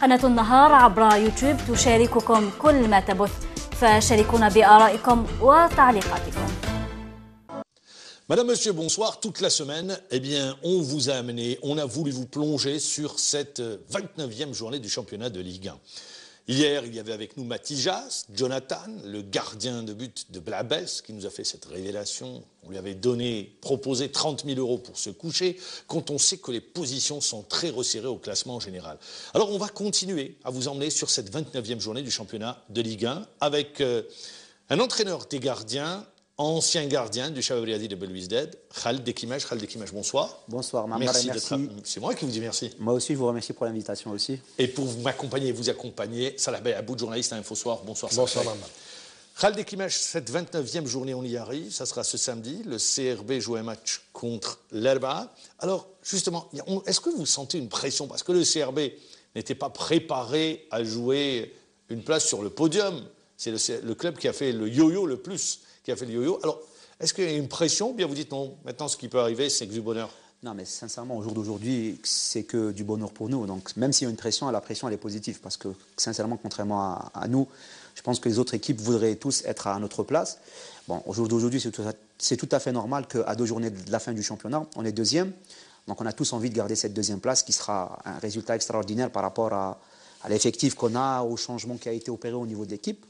قناة النهار عبر يوتيوب تشارككم كل ما تبث فشاركونا بآرائكم وتعليقاتكم. Madame, Monsieur, bonsoir. Toute la semaine, eh bien, on a voulu vous plonger sur cette 29e journée du championnat de Ligue 1. Hier, il y avait avec nous Matijas, Jonathan, le gardien de but de Blabès, qui nous a fait cette révélation. On lui avait proposé 30 000 € pour se coucher, quand on sait que les positions sont très resserrées au classement général. Alors, on va continuer à vous emmener sur cette 29e journée du championnat de Ligue 1 avec un entraîneur des gardiens, ancien gardien du Chababriadi de Belouizdad, Khaled Ekimache. Khaled Ekimache, bonsoir. Bonsoir, Mamar, merci. C'est moi qui vous dis merci. Moi aussi, je vous remercie pour l'invitation aussi. Et pour m'accompagner et vous accompagner, Salah Bey Aboud, journaliste à Infosoir. Bonsoir. Bonsoir, Mamar. Khaled Ekimache, cette 29e journée, on y arrive. Ça sera ce samedi. Le CRB joue un match contre l'Elba. Alors, justement, est-ce que vous sentez une pression? Parce que le CRB n'était pas préparé à jouer une place sur le podium. C'est le club qui a fait le yo-yo le plus. Alors, est-ce qu'il y a une pression ou bien vous dites non, maintenant ce qui peut arriver, c'est que du bonheur? Non, mais sincèrement, au jour d'aujourd'hui, c'est que du bonheur pour nous. Donc, même s'il y a une pression, la pression, elle est positive. Parce que, sincèrement, contrairement à nous, je pense que les autres équipes voudraient tous être à notre place. Bon, au jour d'aujourd'hui, c'est tout à fait normal qu'à 2 journées de la fin du championnat, on est deuxième. Donc, on a tous envie de garder cette deuxième place, qui sera un résultat extraordinaire par rapport à l'effectif qu'on a, au changement qui a été opéré au niveau de l'équipe.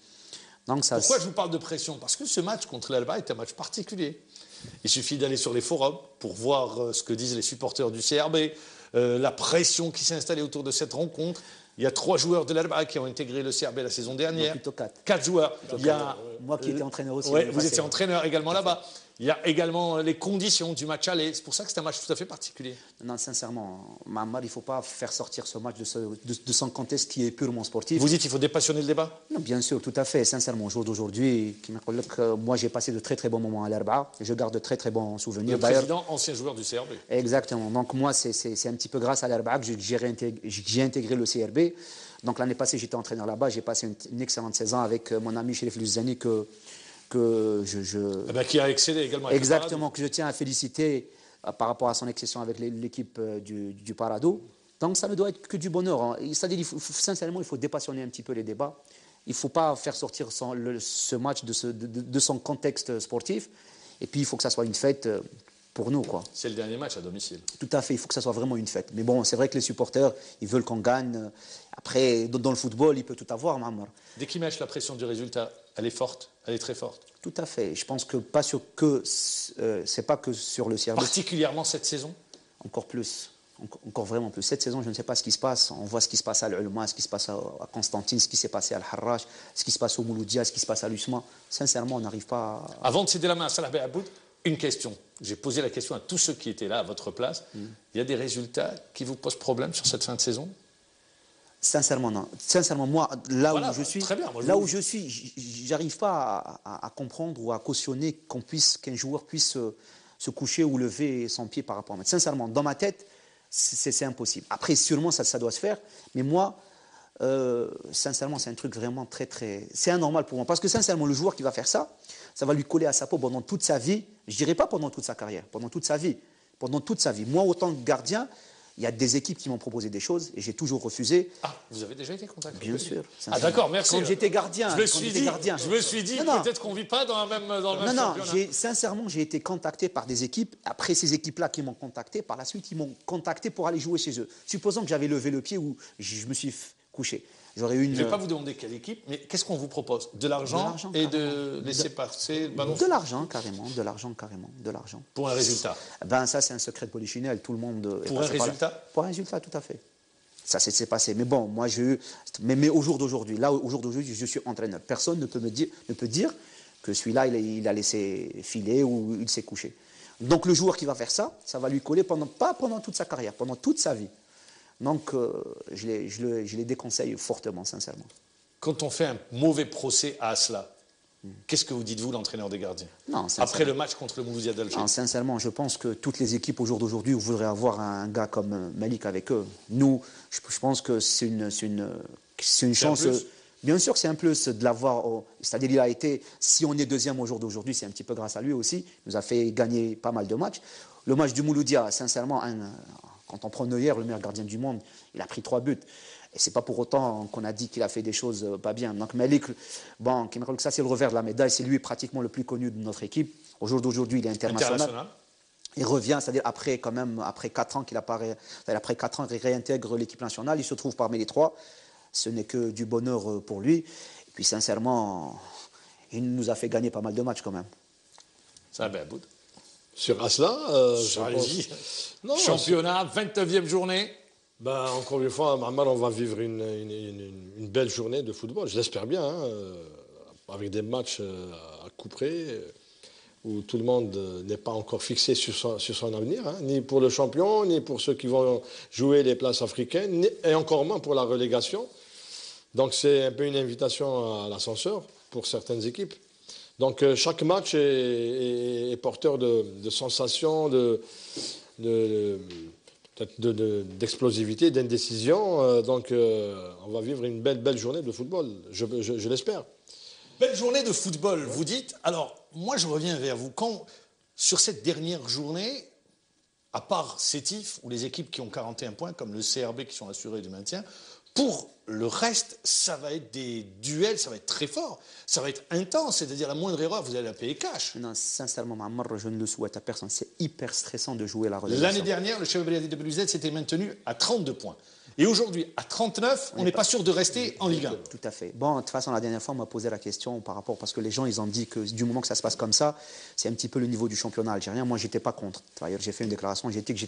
Pourquoi je vous parle de pression? Parce que ce match contre l'Alba est un match particulier. Il suffit d'aller sur les forums pour voir ce que disent les supporters du CRB, la pression qui s'est installée autour de cette rencontre. Il y a 3 joueurs de l'Alba qui ont intégré le CRB la saison dernière. Non, plutôt 4. 4 joueurs. Moi qui étais entraîneur aussi. Oui, vous étiez entraîneur également là-bas. Il y a également les conditions du match aller. C'est pour ça que c'est un match tout à fait particulier. Non, sincèrement, Mamar, il ne faut pas faire sortir ce match de son contexte qui est purement sportif. Vous dites qu'il faut dépassionner le débat? Non, bien sûr, tout à fait. Sincèrement, au jour d'aujourd'hui, moi j'ai passé de très très bons moments à l'Arba et je garde de très très bons souvenirs. Le président, ancien joueur du CRB. Exactement. Donc moi, c'est un petit peu grâce à l'Arba que j'ai intégré le CRB. Donc l'année passée, j'étais entraîneur là-bas. J'ai passé une excellente saison avec mon ami Chérif Luzani qui a excellé également avec exactement, que je tiens à féliciter par rapport à son accession avec l'équipe du Parado. Donc ça ne doit être que du bonheur. Hein. C'est-à-dire, sincèrement, il faut dépassionner un petit peu les débats. Il ne faut pas faire sortir ce match de son contexte sportif. Et puis, il faut que ça soit une fête pour nous, quoi. C'est le dernier match à domicile. Tout à fait, il faut que ça soit vraiment une fête. Mais bon, c'est vrai que les supporters, ils veulent qu'on gagne. Après, dans le football, il peut tout avoir, Mamar. Dès qu'il mèche la pression du résultat, elle est forte, elle est très forte. Tout à fait. Je pense que c'est pas que sur le CRB. Particulièrement cette saison? Encore plus. Encore vraiment plus. Cette saison, je ne sais pas ce qui se passe. On voit ce qui se passe à l'Ulma, ce qui se passe à Constantine, ce qui s'est passé à Al-Harrach, ce qui se passe au Mouloudia, ce qui se passe à l'Usma. Sincèrement, on n'arrive pas à... Avant de céder la main à Salah Bey Aboud, une question. J'ai posé la question à tous ceux qui étaient là à votre place. Il y a des résultats qui vous posent problème sur cette fin de saison? Sincèrement, non. Sincèrement, moi, là où je suis, très bien, moi, j'arrive pas à comprendre ou à cautionner qu'un joueur puisse se coucher ou lever son pied par rapport à moi. Sincèrement, dans ma tête, c'est impossible. Après, sûrement, ça doit se faire. Mais moi, sincèrement, c'est un truc vraiment très, très... C'est anormal pour moi. Parce que, sincèrement, le joueur qui va faire ça, ça va lui coller à sa peau pendant toute sa vie. Je dirais pas pendant toute sa carrière, pendant toute sa vie. Pendant toute sa vie. Moi, autant que gardien, il y a des équipes qui m'ont proposé des choses et j'ai toujours refusé. Ah, vous avez déjà été contacté? Bien sûr. Ah d'accord, merci. Quand j'étais gardien. Je me suis dit peut-être qu'on ne vit pas dans le même championnat. Sincèrement, j'ai été contacté par des équipes. Après ces équipes-là qui m'ont contacté, par la suite, ils m'ont contacté pour aller jouer chez eux. Supposons que j'avais levé le pied ou je me suis couché. Je ne vais pas vous demander quelle équipe, mais qu'est-ce qu'on vous propose? De l'argent et de laisser passer le ballon? De l'argent, carrément. De l'argent, carrément. De l'argent. Pour un résultat? Ben, ça, c'est un secret de polichinelle. Tout le monde... Pour un résultat? Pour un résultat, tout à fait. Ça s'est passé. Mais bon, moi, mais au jour d'aujourd'hui, je suis entraîneur. Personne ne peut dire que celui-là, il a laissé filer ou il s'est couché. Donc, le joueur qui va faire ça, ça va lui coller pas pendant toute sa carrière, pendant toute sa vie. Donc, je les déconseille fortement, sincèrement. Quand on fait un mauvais procès à Asla, qu'est-ce que vous dites, vous, l'entraîneur des gardiens? Non, après le match contre le Mouloudia d'Alger? Sincèrement, je pense que toutes les équipes au jour d'aujourd'hui voudraient avoir un gars comme Malik avec eux. Nous, je pense que c'est une chance. Bien sûr que c'est un plus de l'avoir. C'est-à-dire, il a été, si on est deuxième au jour d'aujourd'hui, c'est un petit peu grâce à lui aussi. Il nous a fait gagner pas mal de matchs. Le match du Mouloudia, sincèrement, quand on prend Neuer, le meilleur gardien du monde, il a pris 3 buts. Et ce n'est pas pour autant qu'on a dit qu'il a fait des choses pas bien. Donc Malik, bon, ça c'est le revers de la médaille, c'est lui pratiquement le plus connu de notre équipe. Au jour d'aujourd'hui, il est international. Il revient, c'est-à-dire après 4 ans qu'il apparaît, après 4 ans qu'il réintègre l'équipe nationale, il se trouve parmi les 3. Ce n'est que du bonheur pour lui. Et puis sincèrement, il nous a fait gagner pas mal de matchs quand même. Ça va, Boud. Sur Asla, championnat, 29e journée. Ben, encore une fois, Mohamed, on va vivre une belle journée de football, je l'espère bien, hein, avec des matchs à coup près, où tout le monde n'est pas encore fixé sur son avenir, hein, ni pour le champion, ni pour ceux qui vont jouer les places africaines, et encore moins pour la relégation. Donc c'est un peu une invitation à l'ascenseur pour certaines équipes. Donc chaque match est porteur de sensations, d'explosivité, d'indécision. Donc on va vivre une belle journée de football, je l'espère. Belle journée de football, vous dites. Alors, moi je reviens vers vous. Quand, sur cette dernière journée, à part Sétif, ou les équipes qui ont 41 points, comme le CRB qui sont assurés du maintien, pour le reste, ça va être des duels, ça va être très fort, ça va être intense, c'est-à-dire la moindre erreur, vous allez la payer cash. Non, sincèrement, Mammar, je ne le souhaite à personne. C'est hyper stressant de jouer la relégation. L'année dernière, le Chevalier de Belouizdad s'était maintenu à 32 points. Et aujourd'hui, à 39, on n'est pas sûr de rester en Ligue 1. Tout à fait. Bon, de toute façon, la dernière fois, on m'a posé la question par rapport, parce que les gens, ils ont dit que du moment que ça se passe comme ça, c'est un petit peu le niveau du championnat algérien. Moi, j'étais pas contre. D'ailleurs, j'ai fait une déclaration, j'ai dit que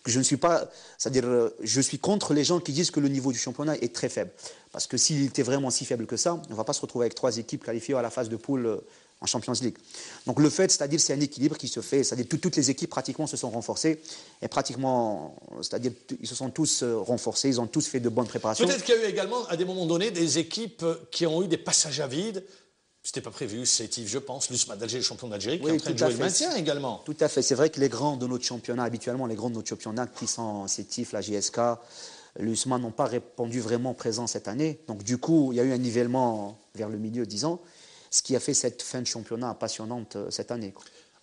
je ne suis pas, c'est-à-dire, je suis contre les gens qui disent que le niveau du championnat est très faible. Parce que s'il était vraiment si faible que ça, on ne va pas se retrouver avec 3 équipes qualifiées à la phase de poule en Champions League. Donc le fait, c'est-à-dire, c'est un équilibre qui se fait, c'est-à-dire toutes les équipes pratiquement se sont renforcées, et pratiquement, c'est-à-dire, ils se sont tous renforcés, ils ont tous fait de bonnes préparations. Peut-être qu'il y a eu également, à des moments donnés, des équipes qui ont eu des passages à vide. C'était pas prévu, Sétif, je pense, l'USMA d'Alger, le champion d'Algérie, qui est en train de jouer le maintien également. Tout à fait, c'est vrai que les grands de notre championnat, habituellement, les grands de notre championnat, qui sont Sétif, la GSK, l'USMA, n'ont pas répondu vraiment présent cette année. Donc du coup, il y a eu un nivellement vers le milieu, disons, ce qui a fait cette fin de championnat passionnante cette année.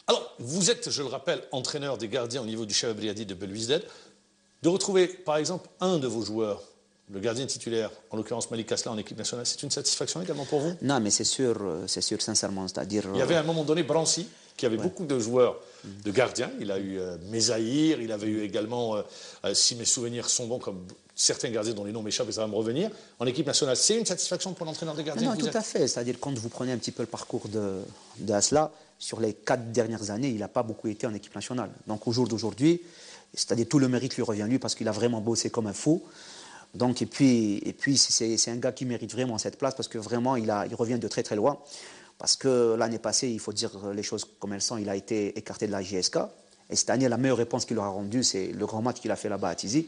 Alors, vous êtes, je le rappelle, entraîneur des gardiens au niveau du Chahab Briadi de Belouizdad. De retrouver, par exemple, un de vos joueurs, le gardien titulaire, en l'occurrence Malik Asla en équipe nationale, c'est une satisfaction également pour vous? Non, mais c'est sûr, sincèrement, c'est-à-dire... Il y avait à un moment donné Brancy, qui avait beaucoup de joueurs de gardiens. Il a eu Mezaïr, il avait eu également, si mes souvenirs sont bons, comme certains gardiens dont les noms m'échappent et ça va me revenir, en équipe nationale. C'est une satisfaction pour l'entraîneur des gardiens? Non, tout à fait. C'est-à-dire, quand vous prenez un petit peu le parcours de Asla, sur les 4 dernières années, il n'a pas beaucoup été en équipe nationale. Donc au jour d'aujourd'hui, c'est-à-dire tout le mérite lui revient lui parce qu'il a vraiment bossé comme un fou. Donc, et puis c'est un gars qui mérite vraiment cette place parce que vraiment, il revient de très très loin. Parce que l'année passée, il faut dire les choses comme elles sont, il a été écarté de la JSK. Et cette année, la meilleure réponse qu'il aura rendue, c'est le grand match qu'il a fait là-bas à Tizi.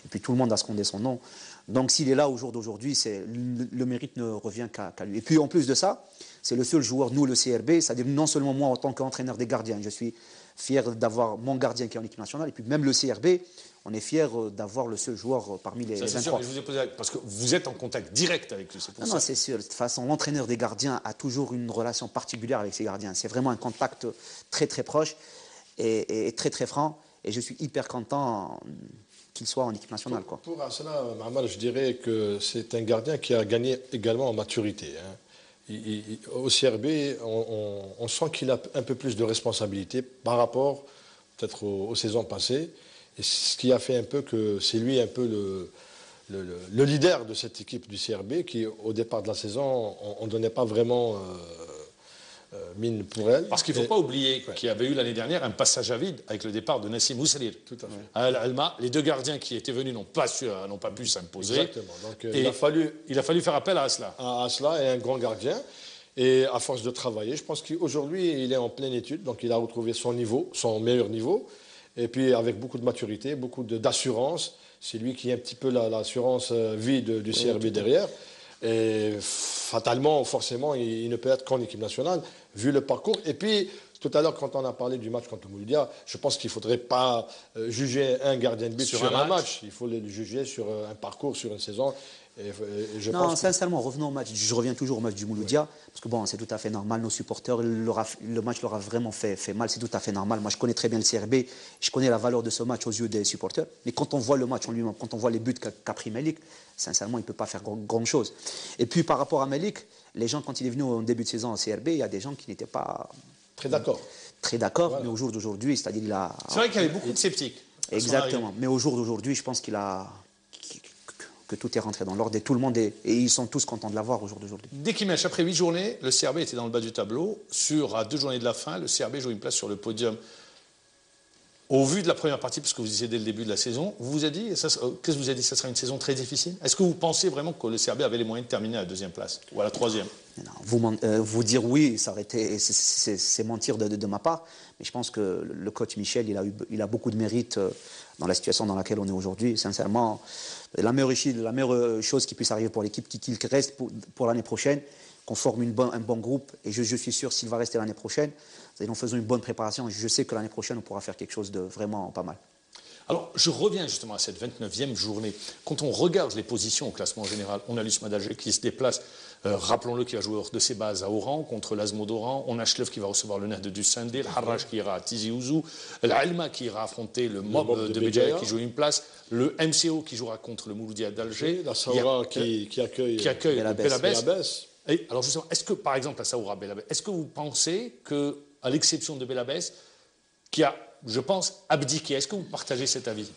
Et puis tout le monde a scandé son nom. Donc s'il est là au jour d'aujourd'hui, le mérite ne revient qu'à lui. Et puis en plus de ça, c'est le seul joueur, nous le CRB, c'est-à-dire non seulement moi en tant qu'entraîneur des gardiens, je suis fier d'avoir mon gardien qui est en équipe nationale, et puis même le CRB, on est fier d'avoir le seul joueur parmi les 23. Sûr, je vous ai posé parce que vous êtes en contact direct avec lui, c'est pour ça. Non, c'est sûr. De toute façon, l'entraîneur des gardiens a toujours une relation particulière avec ses gardiens. C'est vraiment un contact très très proche et très très franc. Et je suis hyper content qu'il soit en équipe nationale. Pour Asla, Mohamed, je dirais que c'est un gardien qui a gagné également en maturité. Hein. Au CRB, on sent qu'il a un peu plus de responsabilité par rapport peut-être aux saisons passées. Et ce qui a fait un peu que c'est lui un peu le leader de cette équipe du CRB qui, au départ de la saison, on ne donnait pas vraiment mine pour elle. Parce qu'il ne faut pas oublier qu'il y avait eu l'année dernière un passage à vide avec le départ de Nassim Moussalir. Tout à fait. À Al-Alma, les 2 gardiens qui étaient venus n'ont pas pu s'imposer. Exactement. Donc, il a fallu faire appel à Asla. À Asla est un grand gardien. Et à force de travailler, je pense qu'aujourd'hui, il est en pleine étude. Donc il a retrouvé son niveau, son meilleur niveau. Et puis avec beaucoup de maturité, beaucoup d'assurance. C'est lui qui a un petit peu l'assurance vie du CRB derrière. Et fatalement, forcément, il ne peut être qu'en équipe nationale, vu le parcours. Et puis, Tout à l'heure, quand on a parlé du match contre le Mouloudia, je pense qu'il ne faudrait pas juger un gardien de but sur un match. Il faut le juger sur un parcours, sur une saison. Non, sincèrement, revenons au match. Je reviens toujours au match du Mouloudia, parce que bon, c'est tout à fait normal. Nos supporters, le match leur a vraiment fait mal. C'est tout à fait normal. Moi, je connais très bien le CRB. Je connais la valeur de ce match aux yeux des supporters. Mais quand on voit le match en lui-même, quand on voit les buts qu'a pris Melik, sincèrement, il ne peut pas faire grand-chose. Et puis, par rapport à Melik, les gens, quand il est venu au début de saison au CRB, il y a des gens qui n'étaient pas très d'accord. Voilà. Mais au jour d'aujourd'hui, c'est-à-dire il a... C'est vrai qu'il y avait beaucoup de sceptiques. Exactement. Mais au jour d'aujourd'hui, je pense que tout est rentré dans l'ordre et tout le monde et ils sont tous contents de l'avoir au jour d'aujourd'hui. Dès qu'il match, après 8 journées, le CRB était dans le bas du tableau. À 2 journées de la fin, le CRB joue une place sur le podium. Au vu de la première partie, parce que vous disiez dès le début de la saison, vous vous avez dit, qu'est-ce que vous avez dit, ça sera une saison très difficile? Est-ce que vous pensez vraiment que le CRB avait les moyens de terminer à la 2e place ou à la 3e? Non, vous dire oui, c'est mentir de ma part. Mais je pense que le coach Michel, il a beaucoup de mérite dans la situation dans laquelle on est aujourd'hui. Sincèrement, la meilleure chose qui puisse arriver pour l'équipe, qu'il reste pour l'année prochaine, qu'on forme un bon groupe. Et je suis sûr s'il va rester l'année prochaine, en faisant une bonne préparation, je sais que l'année prochaine, on pourra faire quelque chose de vraiment pas mal. Alors, je reviens justement à cette 29e journée. Quand on regarde les positions au classement général, on a l'USMA d'Alger qui se déplace, rappelons-le, qui va jouer hors de ses bases à Oran contre l'Azmo d'Oran. On a Chlef qui va recevoir le Nahd du Sindé, le Harrach qui ira à Tizi Ouzou, l'Alma qui ira affronter le Mob de Béjaïa qui joue une place, le MCO qui jouera contre le Mouloudia d'Alger. La Saoura qui accueille Belabès. Et alors justement, est-ce que, par exemple, la Saoura Belabès, est-ce que vous pensez que, à l'exception de Belabès, qui a, je pense, abdiqué, est-ce que vous partagez cet avis?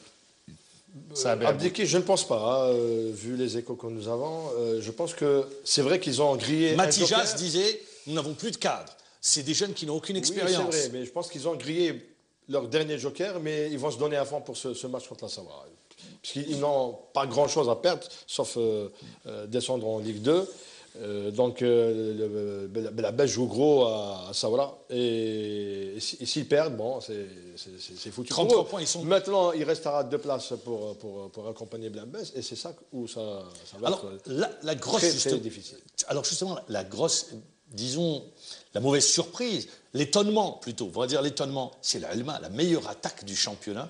Abdiqué, je ne pense pas, vu les échos que nous avons. Je pense que c'est vrai qu'ils ont grillé. Matijas disait, nous n'avons plus de cadre. C'est des jeunes qui n'ont aucune expérience. Oui, c'est vrai, mais je pense qu'ils ont grillé leur dernier joker, mais ils vont se donner à fond pour ce match contre la Saoura. Parce qu'ils n'ont pas grand-chose à perdre, sauf descendre en Ligue 2. Donc, la Belge joue gros à Saoura. Et s'ils perdent, bon, c'est foutu. 33 points, ils sont... Maintenant, il restera 2 places pour accompagner Blambès. Et c'est ça où ça va être très difficile. Alors, justement, la grosse, disons, la mauvaise surprise, l'étonnement plutôt, on va dire l'étonnement, c'est l'Alma, la meilleure attaque du championnat,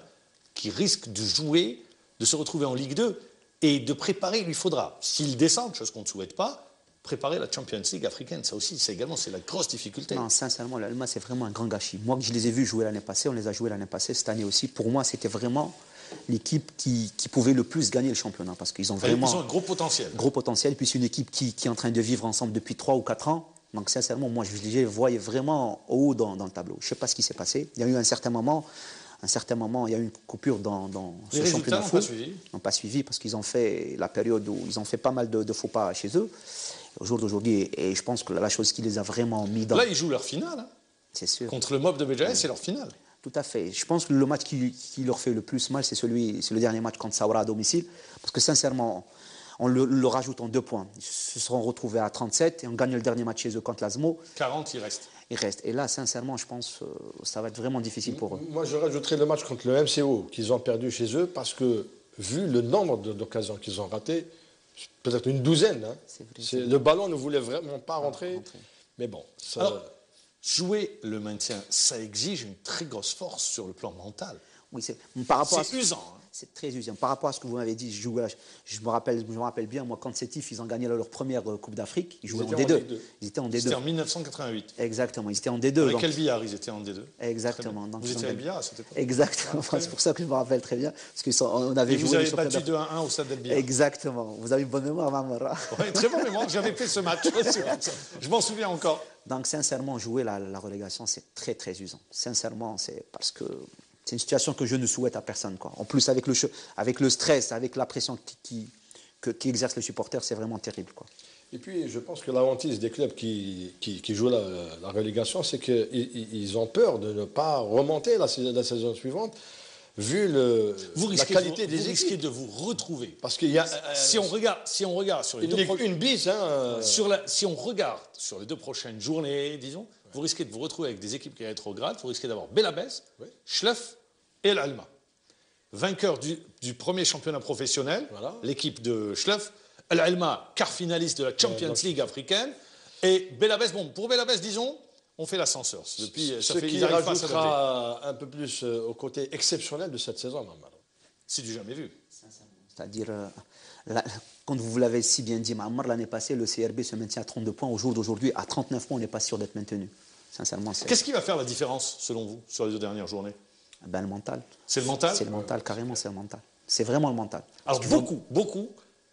qui risque de jouer, de se retrouver en Ligue 2 et de préparer, il lui faudra, s'ils descendent, chose qu'on ne souhaite pas, préparer la Champions League africaine. Ça aussi, c'est la grosse difficulté. Non, sincèrement, l'Alma, c'est vraiment un grand gâchis. Moi, je les ai vus jouer l'année passée, on les a joués l'année passée, cette année aussi. Pour moi, c'était vraiment l'équipe qui pouvait le plus gagner le championnat parce qu'ils ont vraiment... Ils ont un gros potentiel. Gros potentiel. Et puis, c'est une équipe qui est en train de vivre ensemble depuis 3 ou 4 ans. Donc, sincèrement, moi, je les voyais vraiment haut dans le tableau. Je ne sais pas ce qui s'est passé. Il y a eu un certain moment, il y a eu une coupure dans ce championnat. Les résultats n'ont pas suivi parce qu'ils ont fait la période où ils ont fait pas mal de faux pas chez eux. Au jour d'aujourd'hui, et je pense que la chose qui les a vraiment mis dans... Là, ils jouent leur finale. Hein. C'est sûr. Contre le Mob de Béjaïa, c'est leur finale. Tout à fait. Je pense que le match qui leur fait le plus mal, c'est le dernier match contre Saoura à domicile. Parce que sincèrement, on le rajoute en 2 points. Ils se seront retrouvés à 37 et on gagne le dernier match chez eux contre l'Azmo. 40, il reste. Il reste. Et là, sincèrement, je pense que ça va être vraiment difficile pour eux. Moi, je rajouterais le match contre le MCO qu'ils ont perdu chez eux parce que, vu le nombre d'occasions qu'ils ont ratées, peut-être une douzaine. Hein. Le ballon ne voulait vraiment pas rentrer. Mais bon. Ça... Alors, jouer le maintien, ça exige une très grosse force sur le plan mental. Oui, c'est usant. Hein. C'est très usant. Par rapport à ce que vous m'avez dit, je me rappelle bien, moi, quand Sétif, ils ont gagné leur première Coupe d'Afrique, ils jouaient en D2. Ils étaient en D2. C'était en 1988. Exactement, ils étaient en D2. Avec quel billard ils étaient en D2? Exactement. Donc, vous étiez à billard à cette époque? Exactement, c'est pour ça que je me rappelle très bien. Parce on avait joué vous avez battu 2-1 au Stade del Billard. Exactement, vous avez une bonne mémoire, Mamara. Oui, très bonne mémoire, j'avais fait ce match, je m'en souviens encore. Donc sincèrement, jouer la relégation, c'est très très usant. Sincèrement, c'est parce que... C'est une situation que je ne souhaite à personne. Quoi. En plus, avec le stress, avec la pression qui exercent les supporters, c'est vraiment terrible. Quoi. Et puis, je pense que la hantise des clubs qui jouent la relégation, c'est qu'ils ont peur de ne pas remonter la saison suivante, vu la qualité des équipes. Vous risquez de vous retrouver. Parce qu'il y a... si on regarde sur les une bise, hein, si on regarde sur les 2 prochaines journées, disons, vous risquez de vous retrouver avec des équipes qui rétrogradent. Vous risquez d'avoir Belabès, Chlef et l'Alma. Vainqueur du premier championnat professionnel, l'équipe de Chlef. L'Alma, quart finaliste de la Champions League africaine. Et Belabès, bon, pour Belabès, disons, On fait l'ascenseur. Depuis, Ce qui rajoutera un peu plus au côté exceptionnel de cette saison, Mamar. C'est du jamais vu. C'est-à-dire, quand vous l'avez si bien dit, Mamar, l'année passée, le CRB se maintient à 32 points. Au jour d'aujourd'hui, à 39 points, on n'est pas sûr d'être maintenu. Sincèrement, qu'est-ce qui va faire la différence, selon vous, sur les 2 dernières journées? Ben, le mental. C'est le mental? C'est le mental, carrément, c'est le mental. C'est vraiment le mental. Alors, beaucoup,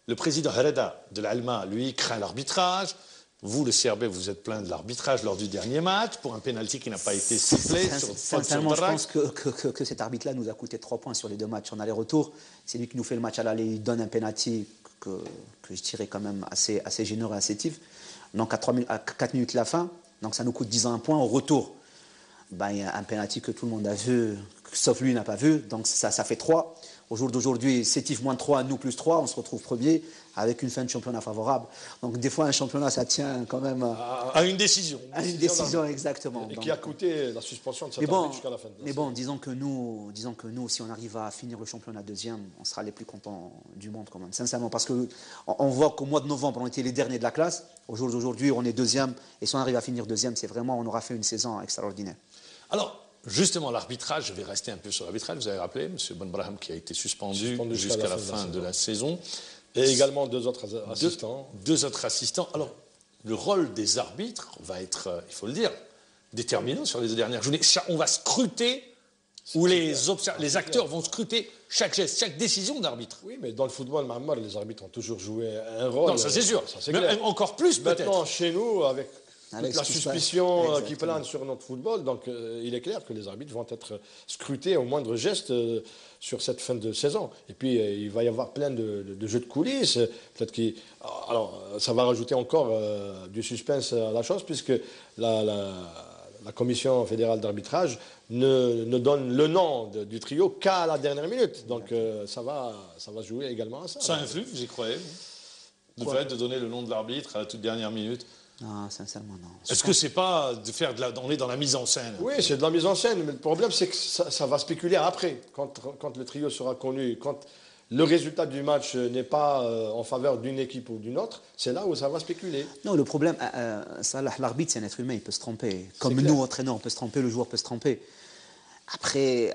le président Hereda de l'Alma, lui, craint l'arbitrage. Vous, le CRB, vous êtes plaint de l'arbitrage lors du dernier match pour un pénalty qui n'a pas été sifflé. Sincèrement, je pense que cet arbitre-là nous a coûté 3 points sur les 2 matchs en aller-retour. C'est lui qui nous fait le match à l'aller, il donne un pénalty que je dirais quand même assez généreux et assez tif. Donc à 4 minutes de la fin, donc ça nous coûte 10 ans un point. Au retour, ben, il y a un pénalty que tout le monde a vu, sauf lui n'a pas vu, donc ça fait 3. Au jour d'aujourd'hui, Sétif moins 3, nous plus 3, on se retrouve premier avec une fin de championnat favorable. Donc des fois, un championnat, ça tient quand même à une décision. À une décision, exactement. Et qui a coûté la suspension de cette arbitre jusqu'à la fin de la saison. Mais bon, disons que nous, si on arrive à finir le championnat deuxième, on sera les plus contents du monde quand même, sincèrement. Parce qu'on voit qu'au mois de novembre, on était les derniers de la classe. Au jour d'aujourd'hui, on est deuxième. Et si on arrive à finir deuxième, c'est vraiment, on aura fait une saison extraordinaire. Alors, justement, l'arbitrage, je vais rester un peu sur l'arbitrage. Vous avez rappelé, M. Bonbraham qui a été suspendu jusqu'à la fin de la saison. Et également 2 autres assistants. 2 autres assistants. Alors, le rôle des arbitres va être, il faut le dire, déterminant sur les 2 dernières journées. On va scruter, ou les acteurs vont scruter chaque geste, chaque décision d'arbitre. Oui, mais dans le football, les arbitres ont toujours joué un rôle. Non, ça c'est sûr. Ça, c'est clair. Encore plus peut-être. Maintenant, chez nous, avec la suspicion qui plane sur notre football, donc il est clair que les arbitres vont être scrutés au moindre geste sur cette fin de saison. Et puis il va y avoir plein de jeux de coulisses. Peut-être alors ça va rajouter encore du suspense à la chose, puisque la commission fédérale d'arbitrage ne donne le nom du trio qu'à la dernière minute. Donc ça va se jouer également à ça. Ça influe, vous y croyez? Le fait de donner le nom de l'arbitre à la toute dernière minute? Non, sincèrement, non. Est-ce que c'est pas de faire on est dans la mise en scène? Oui, c'est de la mise en scène, mais le problème, c'est que ça va spéculer après, quand le trio sera connu, quand le résultat du match n'est pas en faveur d'une équipe ou d'une autre, c'est là où ça va spéculer. Non, le problème, l'arbitre, c'est un être humain, il peut se tromper. Comme nous, entraîneurs, on peut se tromper, le joueur peut se tromper. Après,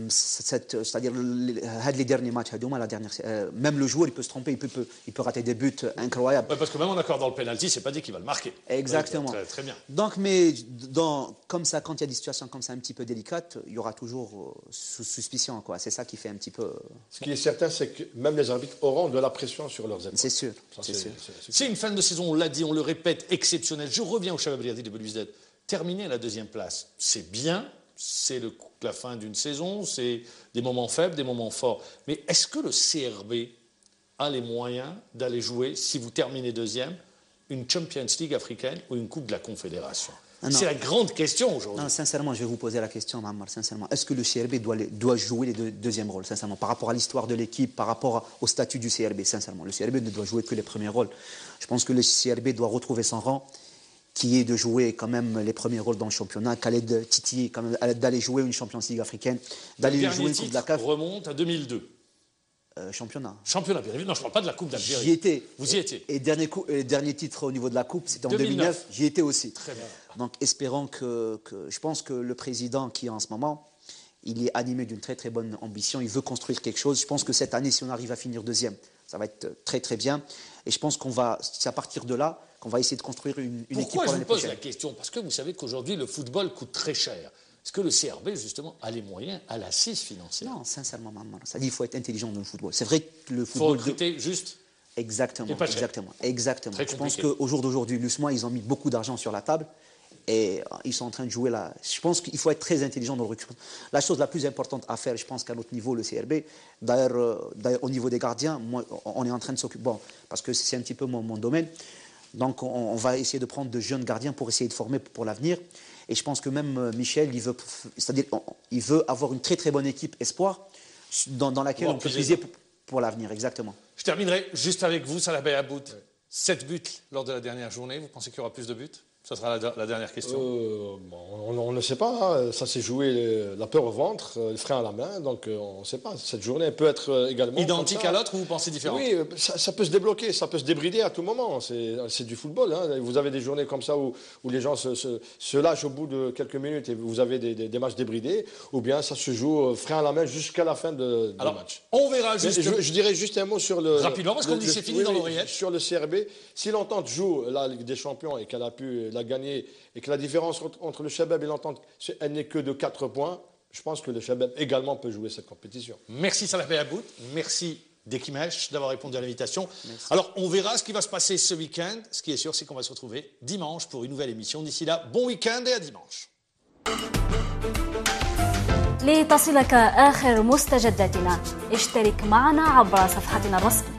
c'est-à-dire les derniers matchs, même le joueur, il peut se tromper, il peut rater des buts incroyables. Ouais, parce que même en accord dans le pénalty, c'est pas dit qu'il va le marquer. Exactement. Ouais, très bien. Donc, mais comme ça, quand il y a des situations comme ça un petit peu délicates, il y aura toujours suspicion, quoi. C'est ça qui fait un petit peu. Ce qui est certain, c'est que même les arbitres auront de la pression sur leurs épaules. C'est sûr. C'est une fin de saison, on l'a dit, on le répète, exceptionnelle. Je reviens au Chabab Riyadi de Belouizdad. Terminer à la 2e place, c'est bien. C'est la fin d'une saison, c'est des moments faibles, des moments forts. Mais est-ce que le CRB a les moyens d'aller jouer, si vous terminez 2e, une Champions League africaine ou une Coupe de la Confédération? C'est la grande question aujourd'hui. Non, sincèrement, je vais vous poser la question, Mammar, sincèrement. Est-ce que le CRB doit jouer les deuxièmes rôles, sincèrement, par rapport à l'histoire de l'équipe, par rapport au statut du CRB, sincèrement? Le CRB ne doit jouer que les premiers rôles. Je pense que le CRB doit retrouver son rang, qui est de jouer quand même les premiers rôles dans le championnat, Khaled Titi, d'aller jouer une Champions League africaine, d'aller jouer une Coupe de la CAF. Remonte à 2002. Championnat. Championnat, bien évidemment. Non, je ne parle pas de la Coupe d'Algérie. J'y étais. Vous y étiez. Et dernier titre au niveau de la Coupe, c'était en 2009. J'y étais aussi. Très bien. Donc, espérons je pense que le président qui est en ce moment, il est animé d'une très très bonne ambition. Il veut construire quelque chose. Je pense que cette année, si on arrive à finir 2e, ça va être très très bien. Et je pense c'est à partir de là qu'on va essayer de construire une équipe pour l'année prochaine. Pourquoi je vous pose la question? Parce que vous savez qu'aujourd'hui, le football coûte très cher. Est-ce que le CRB, justement, a les moyens, a l'assise financière? Non, sincèrement, maman. Ça dit qu'il faut être intelligent dans le football. C'est vrai que le Il football... faut recruter juste. Exactement. Très je pense qu'au jour d'aujourd'hui, l'USMA, ils ont mis beaucoup d'argent sur la table et ils sont en train de jouer là. Je pense qu'il faut être très intelligent dans le recrutement. La chose la plus importante à faire, je pense qu'à notre niveau, le CRB, d'ailleurs au niveau des gardiens, moi, on est en train de s'occuper, bon, parce que c'est un petit peu mon domaine, donc on va essayer de prendre de jeunes gardiens pour essayer de former pour l'avenir. Et je pense que même Michel, il veut avoir une très très bonne équipe espoir dans laquelle on peut puiser pour l'avenir, exactement. Je terminerai juste avec vous, Salah Beyabout. 7 buts lors de la dernière journée. Vous pensez qu'il y aura plus de buts Ça sera la dernière question. On ne sait pas. Hein. Ça s'est joué la peur au ventre, le frein à la main. Donc on ne sait pas. Cette journée peut être également identique à l'autre ou vous pensez différent? Oui, ça peut se débloquer, ça peut se débrider à tout moment. C'est du football. Hein. Vous avez des journées comme ça où les gens se lâchent au bout de quelques minutes et vous avez des matchs débridés. Ou bien ça se joue frein à la main jusqu'à la fin du match. On verra juste. Je dirais juste un mot sur le... Rapidement, parce qu'on dit c'est fini dans l'oreillette. Sur le CRB, si l'Entente joue la Ligue des Champions et qu'elle a pu la gagner et que la différence entre le Chabab et l'Entente, elle n'est que de 4 points, je pense que le Chabab également peut jouer cette compétition. Merci Salah Beyabout, merci Dekimesh d'avoir répondu à l'invitation. Alors on verra ce qui va se passer ce week-end. Ce qui est sûr, c'est qu'on va se retrouver dimanche pour une nouvelle émission. D'ici là, bon week-end et à dimanche. لتصلك آخر مستجداتنا اشترك معنا عبر صفحتنا الرسمية.